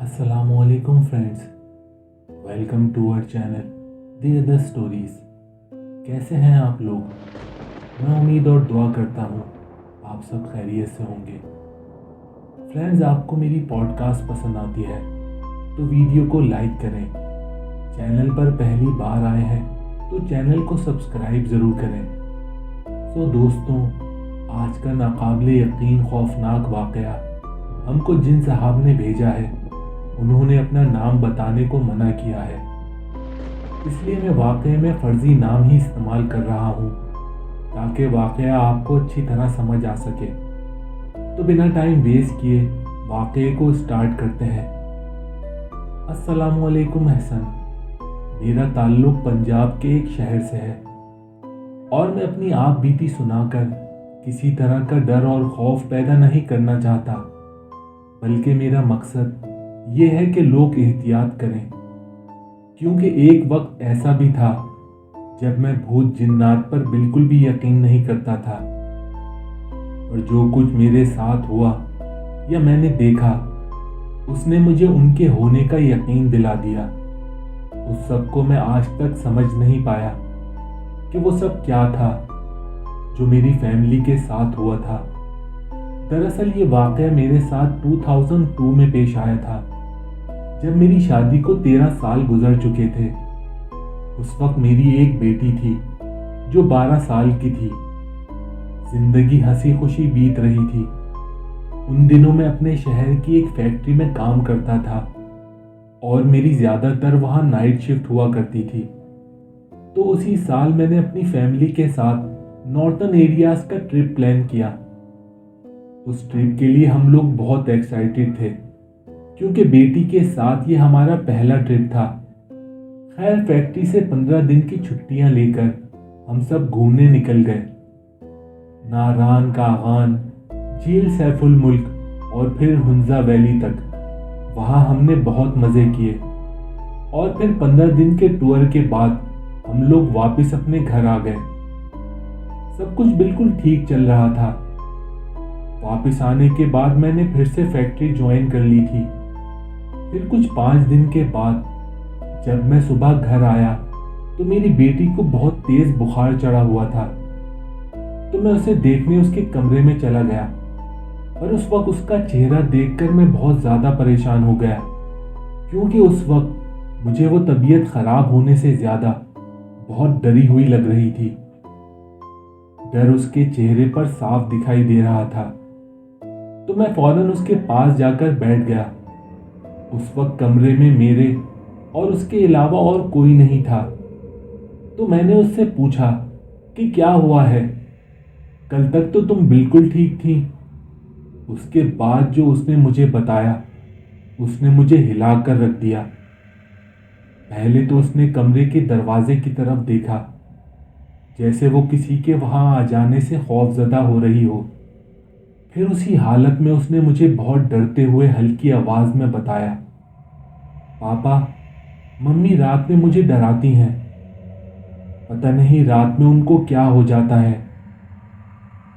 Assalamualaikum friends, welcome to our channel the other stories. कैसे हैं आप लोग? मैं उम्मीद और दुआ करता हूँ आप सब खैरियत से होंगे। फ्रेंड्स, आपको मेरी पॉडकास्ट पसंद आती है तो वीडियो को लाइक करें। चैनल पर पहली बार आए हैं तो चैनल को सब्सक्राइब ज़रूर करें। तो दोस्तों, आज का नाकाबिले यकीन खौफनाक वाक़या हमको जिन साहब ने भेजा है उन्होंने अपना नाम बताने को मना किया है, इसलिए मैं वाक़ये में फ़र्ज़ी नाम ही इस्तेमाल कर रहा हूँ ताकि वाक़या आपको अच्छी तरह समझ आ सके। तो बिना टाइम वेस्ट किए वाक़ये को स्टार्ट करते हैं। अस्सलामुअलैकुम एहसन। मेरा ताल्लुक़ पंजाब के एक शहर से है और मैं अपनी आप बीती सुनाकर किसी तरह का डर और खौफ पैदा नहीं करना चाहता, बल्कि मेरा मकसद ये है कि लोग एहतियात करें, क्योंकि एक वक्त ऐसा भी था जब मैं भूत जिन्नात पर बिल्कुल भी यकीन नहीं करता था। और जो कुछ मेरे साथ हुआ या मैंने देखा उसने मुझे उनके होने का यकीन दिला दिया। उस सब को मैं आज तक समझ नहीं पाया कि वो सब क्या था जो मेरी फैमिली के साथ हुआ था। दरअसल ये वाक़या मेरे साथ 2002 में पेश आया था, जब मेरी शादी को 13 साल गुजर चुके थे। उस वक्त मेरी एक बेटी थी जो 12 साल की थी। जिंदगी हंसी खुशी बीत रही थी। उन दिनों मैं अपने शहर की एक फैक्ट्री में काम करता था और मेरी ज़्यादातर वहाँ नाइट शिफ्ट हुआ करती थी। तो उसी साल मैंने अपनी फैमिली के साथ नॉर्थन एरियाज़ का ट्रिप प्लान किया। उस ट्रिप के लिए हम लोग बहुत एक्साइटेड थे, क्योंकि बेटी के साथ ये हमारा पहला ट्रिप था। खैर, फैक्ट्री से 15 दिन की छुट्टियां लेकर हम सब घूमने निकल गए। नारान कागान, झील सैफुल मुल्क और फिर हुंजा वैली तक। वहाँ हमने बहुत मज़े किए और फिर 15 दिन के टूर के बाद हम लोग वापस अपने घर आ गए। सब कुछ बिल्कुल ठीक चल रहा था। वापस आने के बाद मैंने फिर से फैक्ट्री ज्वाइन कर ली थी। फिर कुछ 5 दिन के बाद जब मैं सुबह घर आया तो मेरी बेटी को बहुत तेज बुखार चढ़ा हुआ था। तो मैं उसे देखने उसके कमरे में चला गया, पर उस वक्त उसका चेहरा देखकर मैं बहुत ज़्यादा परेशान हो गया, क्योंकि उस वक्त मुझे वो तबीयत ख़राब होने से ज़्यादा बहुत डरी हुई लग रही थी। डर उसके चेहरे पर साफ दिखाई दे रहा था। तो मैं फौरन उसके पास जाकर बैठ गया। उस वक्त कमरे में मेरे और उसके अलावा और कोई नहीं था। तो मैंने उससे पूछा कि क्या हुआ है, कल तक तो तुम बिल्कुल ठीक थी। उसके बाद जो उसने मुझे बताया उसने मुझे हिला कर रख दिया। पहले तो उसने कमरे के दरवाजे की तरफ देखा, जैसे वो किसी के वहां आ जाने से खौफजदा हो रही हो। फिर उसी हालत में उसने मुझे बहुत डरते हुए हल्की आवाज़ में बताया, पापा, मम्मी रात में मुझे डराती हैं। पता नहीं रात में उनको क्या हो जाता है।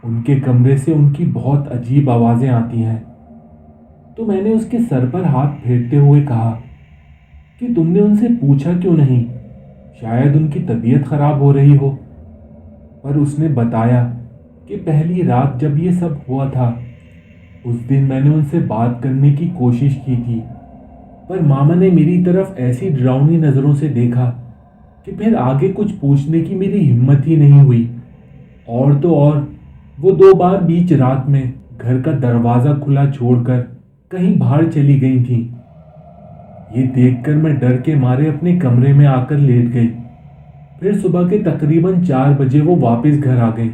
उनके कमरे से उनकी बहुत अजीब आवाज़ें आती हैं। तो मैंने उसके सर पर हाथ फेरते हुए कहा कि तुमने उनसे पूछा क्यों नहीं, शायद उनकी तबीयत खराब हो रही हो। पर उसने बताया कि पहली रात जब ये सब हुआ था उस दिन मैंने उनसे बात करने की कोशिश की थी, पर मामा ने मेरी तरफ ऐसी डरावनी नज़रों से देखा कि फिर आगे कुछ पूछने की मेरी हिम्मत ही नहीं हुई। और तो और वो 2 बार बीच रात में घर का दरवाज़ा खुला छोड़कर कहीं बाहर चली गई थी। ये देखकर मैं डर के मारे अपने कमरे में आकर लेट गई। फिर सुबह के तकरीबन 4 बजे वो वापस घर आ गई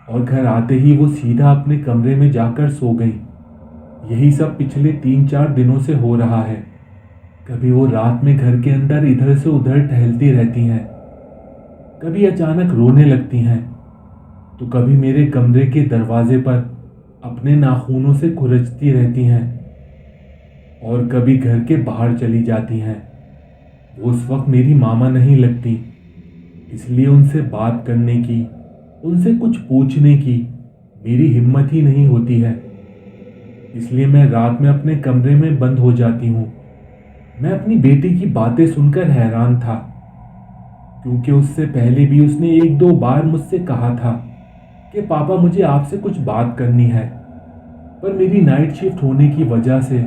और घर आते ही वो सीधा अपने कमरे में जाकर सो गई। यही सब पिछले 3-4 दिनों से हो रहा है। कभी वो रात में घर के अंदर इधर से उधर टहलती रहती हैं, कभी अचानक रोने लगती हैं, तो कभी मेरे कमरे के दरवाजे पर अपने नाखूनों से खुरचती रहती हैं और कभी घर के बाहर चली जाती हैं। वो उस वक्त मेरी मामा नहीं लगती, इसलिए उनसे बात करने की, उनसे कुछ पूछने की मेरी हिम्मत ही नहीं होती है। इसलिए मैं रात में अपने कमरे में बंद हो जाती हूँ। मैं अपनी बेटी की बातें सुनकर हैरान था, क्योंकि उससे पहले भी उसने एक दो बार मुझसे कहा था कि पापा मुझे आपसे कुछ बात करनी है। पर मेरी नाइट शिफ्ट होने की वजह से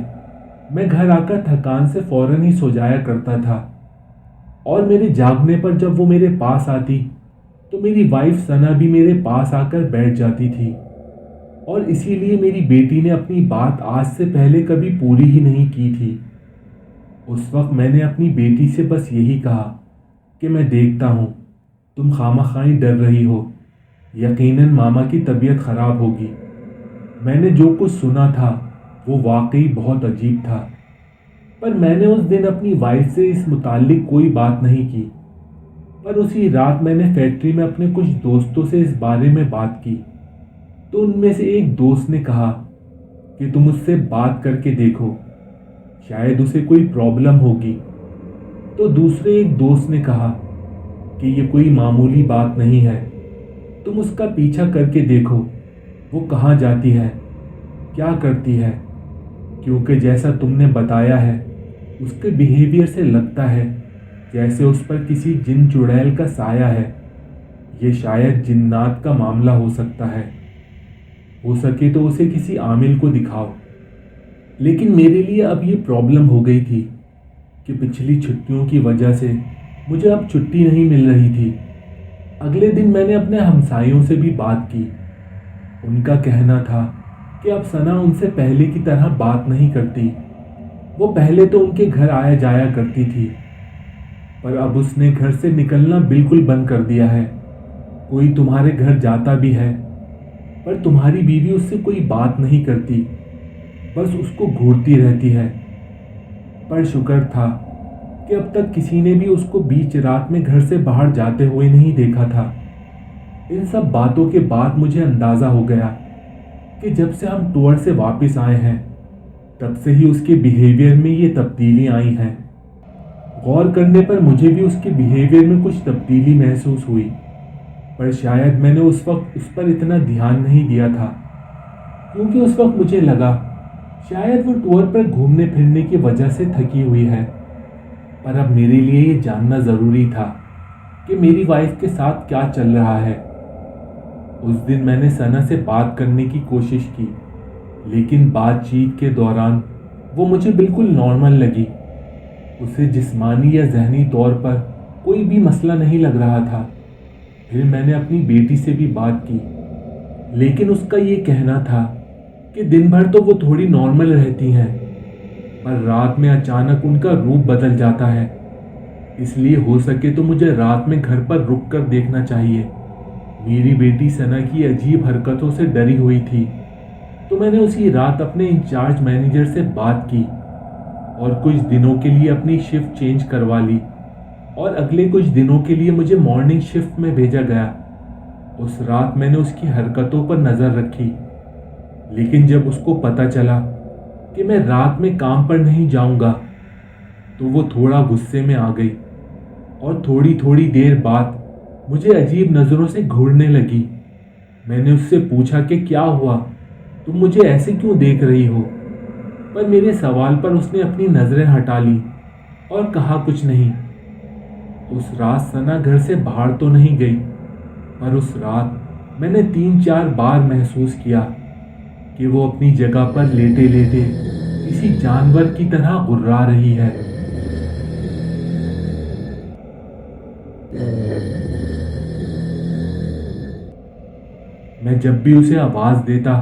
मैं घर आकर थकान से फौरन ही सो जाया करता था, और मेरे जागने पर जब वो मेरे पास आती तो मेरी वाइफ सना भी मेरे पास आकर बैठ जाती थी। और इसीलिए मेरी बेटी ने अपनी बात आज से पहले कभी पूरी ही नहीं की थी। उस वक्त मैंने अपनी बेटी से बस यही कहा कि मैं देखता हूँ तुम खामखाई डर रही हो, यकीनन मामा की तबीयत खराब होगी। मैंने जो कुछ सुना था वो वाकई बहुत अजीब था, पर मैंने उस दिन अपनी वाइफ से इस मुताल्लिक कोई बात नहीं की। पर उसी रात मैंने फैक्ट्री में अपने कुछ दोस्तों से इस बारे में बात की, तो उनमें से एक दोस्त ने कहा कि तुम उससे बात करके देखो, शायद उसे कोई प्रॉब्लम होगी। तो दूसरे एक दोस्त ने कहा कि ये कोई मामूली बात नहीं है, तुम उसका पीछा करके देखो, वो कहाँ जाती है, क्या करती है, क्योंकि जैसा तुमने बताया है उसके बिहेवियर से लगता है जैसे उस पर किसी जिन चुड़ैल का साया है। ये शायद जिन्नात का मामला हो सकता है। हो सके तो उसे किसी आमिल को दिखाओ। लेकिन मेरे लिए अब ये प्रॉब्लम हो गई थी कि पिछली छुट्टियों की वजह से मुझे अब छुट्टी नहीं मिल रही थी। अगले दिन मैंने अपने हमसायों से भी बात की। उनका कहना था कि अब सना उनसे पहले की तरह बात नहीं करती। वो पहले तो उनके घर आया जाया करती थी, पर अब उसने घर से निकलना बिल्कुल बंद कर दिया है। कोई तुम्हारे घर जाता भी है, पर तुम्हारी बीवी उससे कोई बात नहीं करती, बस उसको घूरती रहती है। पर शुक्र था कि अब तक किसी ने भी उसको बीच रात में घर से बाहर जाते हुए नहीं देखा था। इन सब बातों के बाद मुझे अंदाज़ा हो गया कि जब से हम टूर से वापस आए हैं तब से ही उसके बिहेवियर में ये तब्दीली आई हैं। गौर करने पर मुझे भी उसके बिहेवियर में कुछ तब्दीली महसूस हुई, पर शायद मैंने उस वक्त उस पर इतना ध्यान नहीं दिया था, क्योंकि उस वक्त मुझे लगा शायद वो टूर पर घूमने फिरने की वजह से थकी हुई है। पर अब मेरे लिए ये जानना ज़रूरी था कि मेरी वाइफ के साथ क्या चल रहा है। उस दिन मैंने सना से बात करने की कोशिश की, लेकिन बातचीत के दौरान वो मुझे बिल्कुल नॉर्मल लगी। उसे जिस्मानी या जहनी तौर पर कोई भी मसला नहीं लग रहा था। फिर मैंने अपनी बेटी से भी बात की, लेकिन उसका ये कहना था कि दिन भर तो वो थोड़ी नॉर्मल रहती हैं, पर रात में अचानक उनका रूप बदल जाता है। इसलिए हो सके तो मुझे रात में घर पर रुक कर देखना चाहिए। मेरी बेटी सना की अजीब हरकतों से डरी हुई थी, तो मैंने उसी रात अपने इंचार्ज मैनेजर से बात की और कुछ दिनों के लिए अपनी शिफ्ट चेंज करवा ली, और अगले कुछ दिनों के लिए मुझे मॉर्निंग शिफ्ट में भेजा गया। उस रात मैंने उसकी हरकतों पर नज़र रखी, लेकिन जब उसको पता चला कि मैं रात में काम पर नहीं जाऊंगा तो वो थोड़ा गुस्से में आ गई, और थोड़ी थोड़ी देर बाद मुझे अजीब नज़रों से घूरने लगी। मैंने उससे पूछा कि क्या हुआ, तुम मुझे ऐसे क्यों देख रही हो? पर मेरे सवाल पर उसने अपनी नज़रें हटा ली और कहा कुछ नहीं। उस रात सना घर से बाहर तो नहीं गई, पर उस रात मैंने 3-4 बार महसूस किया कि वो अपनी जगह पर लेटे लेटे किसी जानवर की तरह गुर्रा रही है। मैं जब भी उसे आवाज़ देता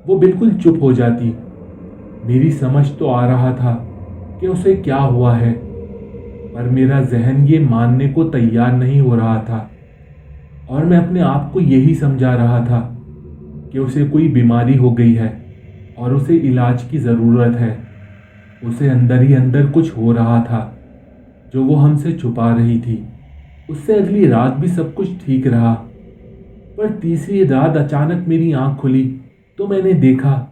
वो बिल्कुल चुप हो जाती। मेरी समझ तो आ रहा था कि उसे क्या हुआ है, पर मेरा जहन ये मानने को तैयार नहीं हो रहा था, और मैं अपने आप को यही समझा रहा था कि उसे कोई बीमारी हो गई है और उसे इलाज की ज़रूरत है। उसे अंदर ही अंदर कुछ हो रहा था जो वो हमसे छुपा रही थी। उससे अगली रात भी सब कुछ ठीक रहा, पर तीसरी रात अचानक मेरी आंख खुली तो मैंने देखा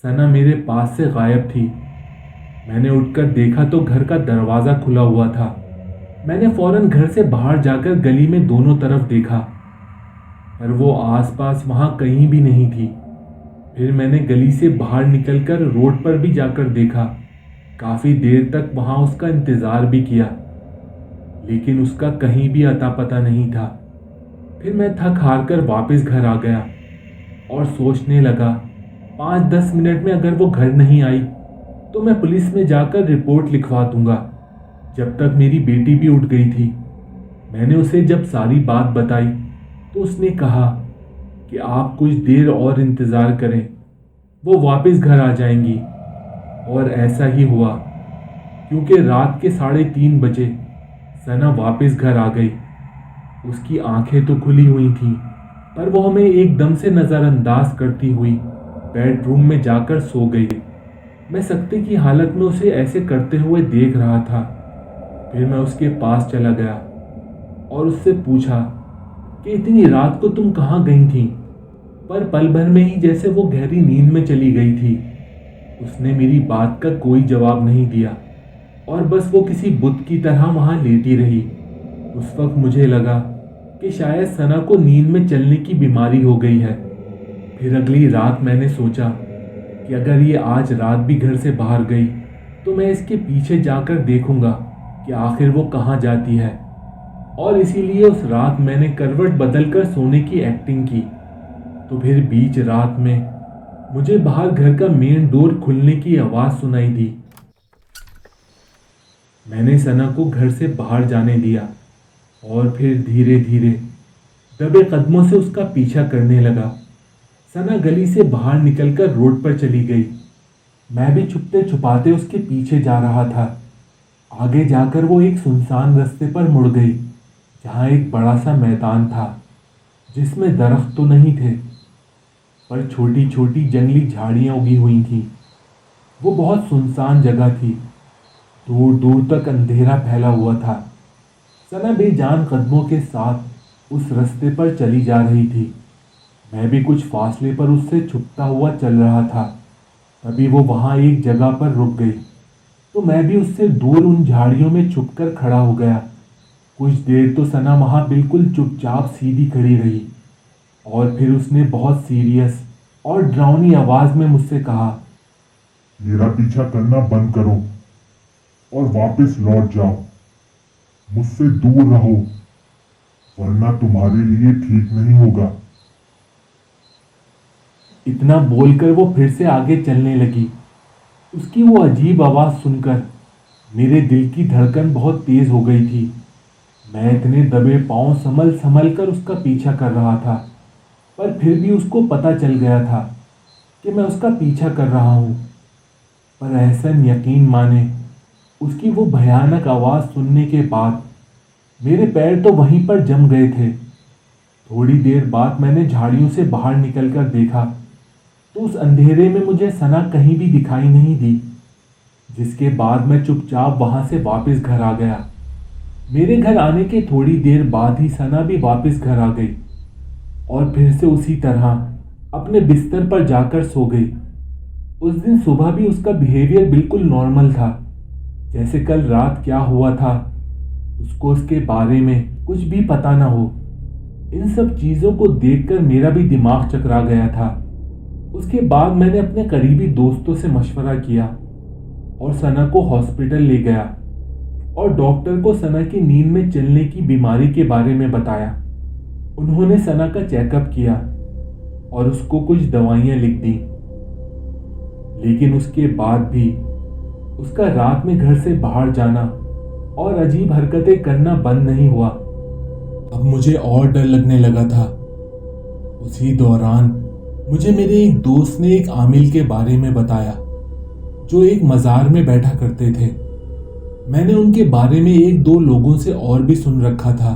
सना मेरे पास से गायब थी। मैंने उठकर देखा तो घर का दरवाज़ा खुला हुआ था। मैंने फौरन घर से बाहर जाकर गली में दोनों तरफ देखा, पर वो आसपास वहाँ कहीं भी नहीं थी। फिर मैंने गली से बाहर निकलकर रोड पर भी जाकर देखा। काफी देर तक वहां उसका इंतजार भी किया, लेकिन उसका कहीं भी अता पता नहीं था। फिर मैं थक हार कर वापस घर आ गया और सोचने लगा, 5-10 मिनट में अगर वो घर नहीं आई तो मैं पुलिस में जाकर रिपोर्ट लिखवा दूंगा। जब तक मेरी बेटी भी उठ गई थी। मैंने उसे जब सारी बात बताई तो उसने कहा कि आप कुछ देर और इंतज़ार करें, वो वापस घर आ जाएंगी। और ऐसा ही हुआ, क्योंकि रात के 3:30 बजे सना वापस घर आ गई। उसकी आंखें तो खुली हुई थीं, पर वो हमें एकदम से नज़रअंदाज करती हुई बेडरूम में जाकर सो गई। मैं सख्ती की हालत में उसे ऐसे करते हुए देख रहा था। फिर मैं उसके पास चला गया और उससे पूछा कि इतनी रात को तुम कहाँ गई थी। पर पल भर में ही जैसे वो गहरी नींद में चली गई थी। उसने मेरी बात का कोई जवाब नहीं दिया और बस वो किसी बुत की तरह वहां लेटी रही। उस वक्त मुझे लगा कि शायद सना को नींद में चलने की बीमारी हो गई है। फिर अगली रात मैंने सोचा कि अगर ये आज रात भी घर से बाहर गई तो मैं इसके पीछे जाकर देखूंगा कि आखिर वो कहाँ जाती है। और इसीलिए उस रात मैंने करवट बदलकर सोने की एक्टिंग की। तो फिर बीच रात में मुझे बाहर घर का मेन डोर खुलने की आवाज़ सुनाई दी। मैंने सना को घर से बाहर जाने दिया और फिर धीरे धीरे दबे कदमों से उसका पीछा करने लगा। सना गली से बाहर निकलकर रोड पर चली गई। मैं भी छुपते छुपाते उसके पीछे जा रहा था। आगे जाकर वो एक सुनसान रास्ते पर मुड़ गई, जहाँ एक बड़ा सा मैदान था जिसमें दरख्त तो नहीं थे, पर छोटी छोटी जंगली झाड़ियाँ उगी हुई थीं। वो बहुत सुनसान जगह थी। दूर दूर तक अंधेरा फैला हुआ था। सना बेजान कदमों के साथ उस रास्ते पर चली जा रही थी। मैं भी कुछ फासले पर उससे छुपता हुआ चल रहा था। तभी वो वहाँ एक जगह पर रुक गई, तो मैं भी उससे दूर उन झाड़ियों में छुपकर खड़ा हो गया। कुछ देर तो सना वहाँ बिल्कुल चुपचाप सीधी खड़ी रही और फिर उसने बहुत सीरियस और डरावनी आवाज में मुझसे कहा, मेरा पीछा करना बंद करो और वापस लौट जाओ। मुझसे दूर रहो, वरना तुम्हारे लिए ठीक नहीं होगा। इतना बोलकर वो फिर से आगे चलने लगी। उसकी वो अजीब आवाज़ सुनकर मेरे दिल की धड़कन बहुत तेज हो गई थी। मैं इतने दबे पांव संभल संभल कर उसका पीछा कर रहा था, पर फिर भी उसको पता चल गया था कि मैं उसका पीछा कर रहा हूँ। पर एहसन यकीन माने, उसकी वो भयानक आवाज़ सुनने के बाद मेरे पैर तो वहीं पर जम गए थे। थोड़ी देर बाद मैंने झाड़ियों से बाहर निकलकर देखा तो उस अंधेरे में मुझे सना कहीं भी दिखाई नहीं दी, जिसके बाद मैं चुपचाप वहां से वापस घर आ गया। मेरे घर आने के थोड़ी देर बाद ही सना भी वापस घर आ गई और फिर से उसी तरह अपने बिस्तर पर जाकर सो गई। उस दिन सुबह भी उसका बिहेवियर बिल्कुल नॉर्मल था, जैसे कल रात क्या हुआ था उसको उसके बारे में कुछ भी पता ना हो। इन सब चीज़ों को देखकर मेरा भी दिमाग चकरा गया था। उसके बाद मैंने अपने करीबी दोस्तों से मशवरा किया और सना को हॉस्पिटल ले गया और डॉक्टर को सना की नींद में चलने की बीमारी के बारे में बताया। उन्होंने सना का चेकअप किया और उसको कुछ दवाइयाँ लिख दी, लेकिन उसके बाद भी उसका रात में घर से बाहर जाना और अजीब हरकतें करना बंद नहीं हुआ। अब मुझे और डर लगने लगा था। उसी दौरान मुझे मेरे एक दोस्त ने एक आमिल के बारे में बताया जो एक मज़ार में बैठा करते थे। मैंने उनके बारे में 1-2 लोगों से और भी सुन रखा था,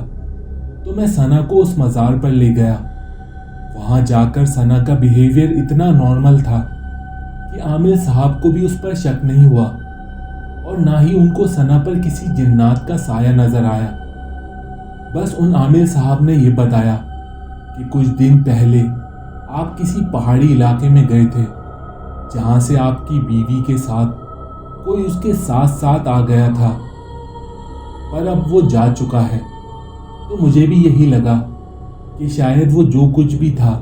तो मैं सना को उस मज़ार पर ले गया। वहाँ जाकर सना का बिहेवियर इतना नॉर्मल था कि आमिल साहब को भी उस पर शक नहीं हुआ और ना ही उनको सना पर किसी जिन्नात का साया नजर आया। बस उन आमिल साहब ने यह बताया कि कुछ दिन पहले आप किसी पहाड़ी इलाके में गए थे, जहां से आपकी बीवी के साथ कोई उसके साथ साथ आ गया था, पर अब वो जा चुका है। तो मुझे भी यही लगा कि शायद वो जो कुछ भी था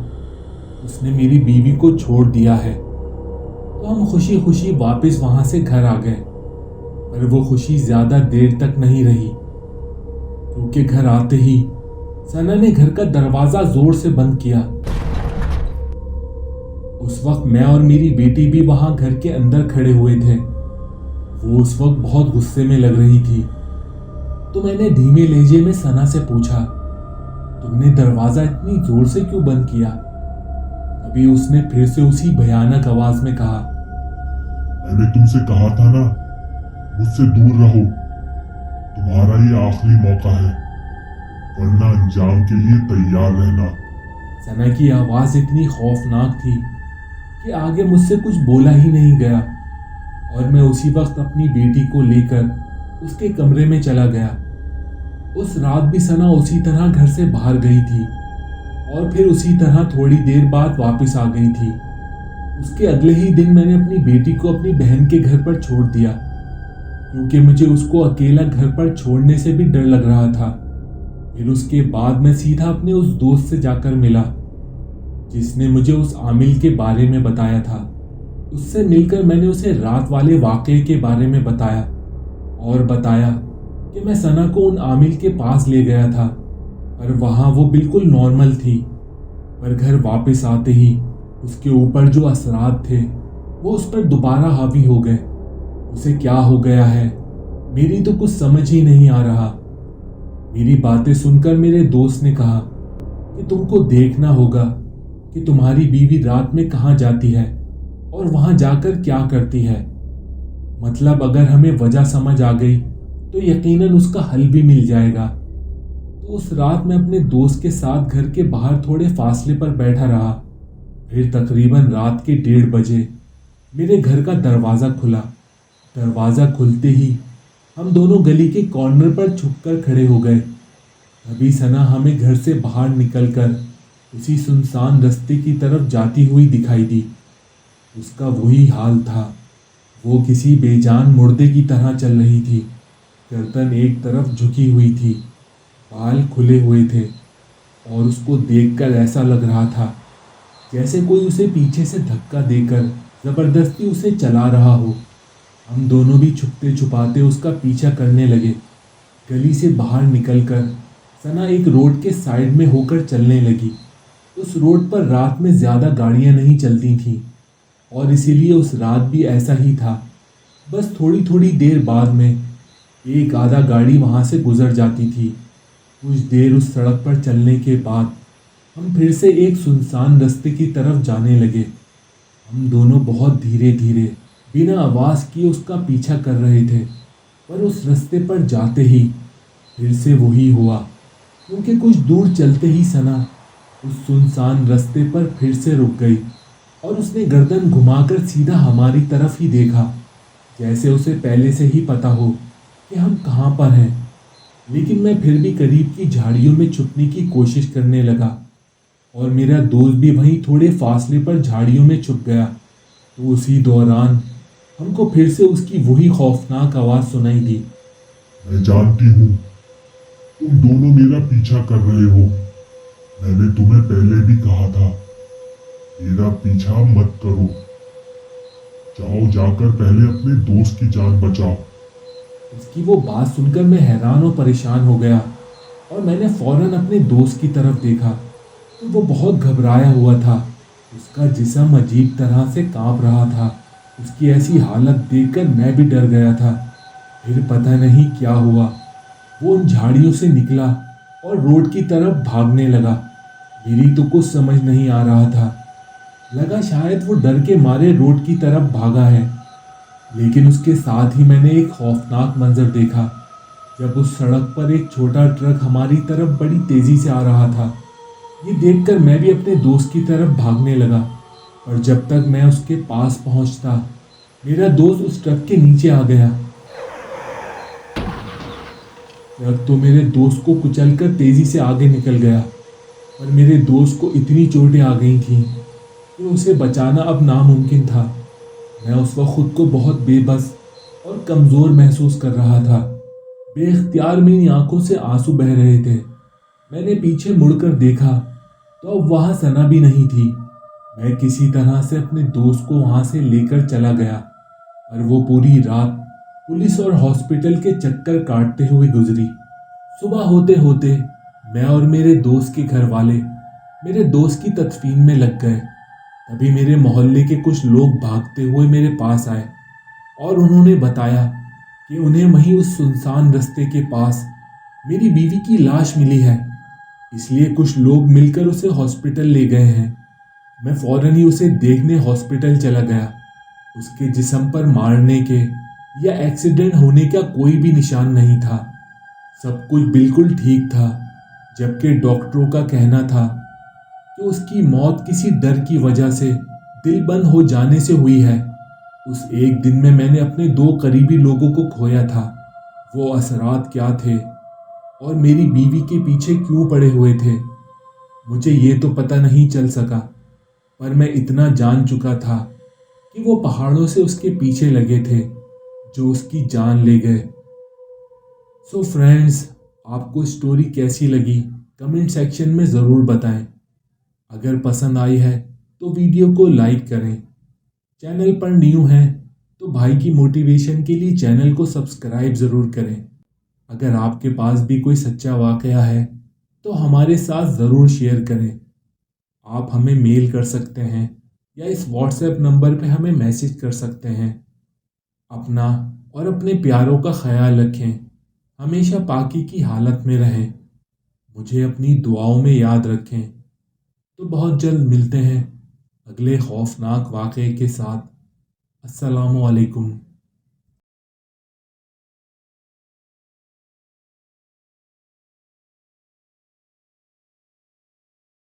उसने मेरी बीवी को छोड़ दिया है। तो हम खुशी खुशी वापस वहां से घर आ गए। पर वो खुशी ज्यादा देर तक नहीं रही, क्योंकि घर आते ही सना ने घर का दरवाजा जोर से बंद किया। उस वक्त मैं और मेरी बेटी भी वहां घर के अंदर खड़े हुए थे। वो उस वक्त बहुत गुस्से में लग रही थी। तो मैंने धीमे लहजे में सना से पूछा, तुमने दरवाजा इतनी जोर से क्यों बंद किया? अभी उसने फिर से उसी भयानक आवाज में कहा, मैंने तुमसे कहा था ना, मुझसे दूर रहो। तुम्हारा ये आखिरी मौका है, वरना अंजाम के लिए तैयार रहना। सना की आवाज इतनी खौफनाक थी कि आगे मुझसे कुछ बोला ही नहीं गया और मैं उसी वक्त अपनी बेटी को लेकर उसके कमरे में चला गया। उस रात भी सना उसी तरह घर से बाहर गई थी और फिर उसी तरह थोड़ी देर बाद वापस आ गई थी। उसके अगले ही दिन मैंने अपनी बेटी को अपनी बहन के घर पर छोड़ दिया, क्योंकि मुझे उसको अकेला घर पर छोड़ने से भी डर लग रहा था। फिर उसके बाद मैं सीधा अपने उस दोस्त से जाकर मिला जिसने मुझे उस आमिल के बारे में बताया था। उससे मिलकर मैंने उसे रात वाले वाकये के बारे में बताया और बताया कि मैं सना को उन आमिल के पास ले गया था, पर वहाँ वो बिल्कुल नॉर्मल थी। पर घर वापस आते ही उसके ऊपर जो असरात थे वो उस पर दोबारा हावी हो गए। उसे क्या हो गया है, मेरी तो कुछ समझ ही नहीं आ रहा। मेरी बातें सुनकर मेरे दोस्त ने कहा कि तुमको देखना होगा कि तुम्हारी बीवी रात में कहाँ जाती है और वहां जाकर क्या करती है। मतलब अगर हमें वजह समझ आ गई तो यकीनन उसका हल भी मिल जाएगा। तो उस रात मैं अपने दोस्त के साथ घर के बाहर थोड़े फासले पर बैठा रहा। फिर तकरीबन रात के 1:30 बजे मेरे घर का दरवाज़ा खुला। दरवाज़ा खुलते ही हम दोनों गली के कॉर्नर पर छुपकर खड़े हो गए। अभी सना हमें घर से बाहर निकलकर उसी सुनसान रास्ते की तरफ जाती हुई दिखाई दी। उसका वही हाल था, वो किसी बेजान मुर्दे की तरह चल रही थी। गर्दन एक तरफ झुकी हुई थी, बाल खुले हुए थे और उसको देखकर ऐसा लग रहा था जैसे कोई उसे पीछे से धक्का देकर ज़बरदस्ती उसे चला रहा हो। हम दोनों भी छुपते छुपाते उसका पीछा करने लगे। गली से बाहर निकलकर सना एक रोड के साइड में होकर चलने लगी। उस रोड पर रात में ज़्यादा गाड़ियां नहीं चलती थीं और इसीलिए उस रात भी ऐसा ही था। बस थोड़ी थोड़ी देर बाद में एक आधा गाड़ी वहां से गुजर जाती थी। कुछ देर उस सड़क पर चलने के बाद हम फिर से एक सुनसान रास्ते की तरफ जाने लगे। हम दोनों बहुत धीरे धीरे बिना आवाज़ किए उसका पीछा कर रहे थे, पर उस रास्ते पर जाते ही फिर से वही हुआ, क्योंकि कुछ दूर चलते ही सना उस सुनसान रास्ते पर फिर से रुक गई और उसने गर्दन घुमाकर सीधा हमारी तरफ ही देखा, जैसे उसे पहले से ही पता हो कि हम कहाँ पर हैं। लेकिन मैं फिर भी करीब की झाड़ियों में छुपने की कोशिश करने लगा और मेरा दोस्त भी वहीं थोड़े फासले पर झाड़ियों में छुप गया। तो उसी दौरान हमको फिर से उसकी वही खौफनाक आवाज़ सुनाई दी। मैं जानती हूँ तुम दोनों मेरा पीछा कर रहे हो। मैंने तुम्हें पहले भी कहा था, मेरा पीछा मत करो। जाओ, जाकर पहले अपने दोस्त की जान बचाओ। उसकी वो बात सुनकर मैं हैरान और परेशान हो गया और मैंने फौरन अपने दोस्त की तरफ देखा तो वो बहुत घबराया हुआ था। उसका जिस्म अजीब तरह से कांप रहा था। उसकी ऐसी हालत देखकर मैं भी डर गया था। फिर पता नहीं क्या हुआ, वो उन झाड़ियों से निकला और रोड की तरफ भागने लगा। मेरी तो कुछ समझ नहीं आ रहा था। लगा शायद वो डर के मारे रोड की तरफ भागा है। लेकिन उसके साथ ही मैंने एक खौफनाक मंजर देखा, जब उस सड़क पर एक छोटा ट्रक हमारी तरफ बड़ी तेजी से आ रहा था। ये देखकर मैं भी अपने दोस्त की तरफ भागने लगा, और जब तक मैं उसके पास पहुंचता मेरा दोस्त उस ट्रक के नीचे आ गया। ट्रक तो मेरे दोस्त को कुचलकर तेजी से आगे निकल गया, पर मेरे दोस्त को इतनी चोटें आ गई थीं कि उसे बचाना अब नामुमकिन था। मैं उस वक्त खुद को बहुत बेबस और कमज़ोर महसूस कर रहा था। बेख्तियार मेरी आंखों से आंसू बह रहे थे। मैंने पीछे मुड़कर देखा तो अब वहाँ सना भी नहीं थी। मैं किसी तरह से अपने दोस्त को वहां से लेकर चला गया, पर वो पूरी रात पुलिस और हॉस्पिटल के चक्कर काटते हुए गुजरी। सुबह होते होते मैं और मेरे दोस्त के घर वाले मेरे दोस्त की तदफीन में लग गए। तभी मेरे मोहल्ले के कुछ लोग भागते हुए मेरे पास आए और उन्होंने बताया कि उन्हें वहीं उस सुनसान रास्ते के पास मेरी बीवी की लाश मिली है, इसलिए कुछ लोग मिलकर उसे हॉस्पिटल ले गए हैं। मैं फौरन ही उसे देखने हॉस्पिटल चला गया। उसके जिस्म पर मारने के या एक्सीडेंट होने का कोई भी निशान नहीं था। सब कुछ बिल्कुल ठीक था, जबकि डॉक्टरों का कहना था कि उसकी मौत किसी डर की वजह से दिल बंद हो जाने से हुई है। उस एक दिन में मैंने अपने 2 करीबी लोगों को खोया था। वो असरात क्या थे और मेरी बीवी के पीछे क्यों पड़े हुए थे, मुझे ये तो पता नहीं चल सका, पर मैं इतना जान चुका था कि वो पहाड़ों से उसके पीछे लगे थे जो उसकी जान ले गए। सो फ्रेंड्स, आपको स्टोरी कैसी लगी कमेंट सेक्शन में ज़रूर बताएं। अगर पसंद आई है तो वीडियो को लाइक करें। चैनल पर न्यू हैं तो भाई की मोटिवेशन के लिए चैनल को सब्सक्राइब ज़रूर करें। अगर आपके पास भी कोई सच्चा वाकया है तो हमारे साथ ज़रूर शेयर करें। आप हमें मेल कर सकते हैं या इस व्हाट्सएप नंबर पे हमें मैसेज कर सकते हैं। अपना और अपने प्यारों का ख्याल रखें, हमेशा पाकी की हालत में रहें, मुझे अपनी दुआओं में याद रखें। तो बहुत जल्द मिलते हैं अगले खौफनाक वाक़े के साथ। अस्सलामु अलैकुम।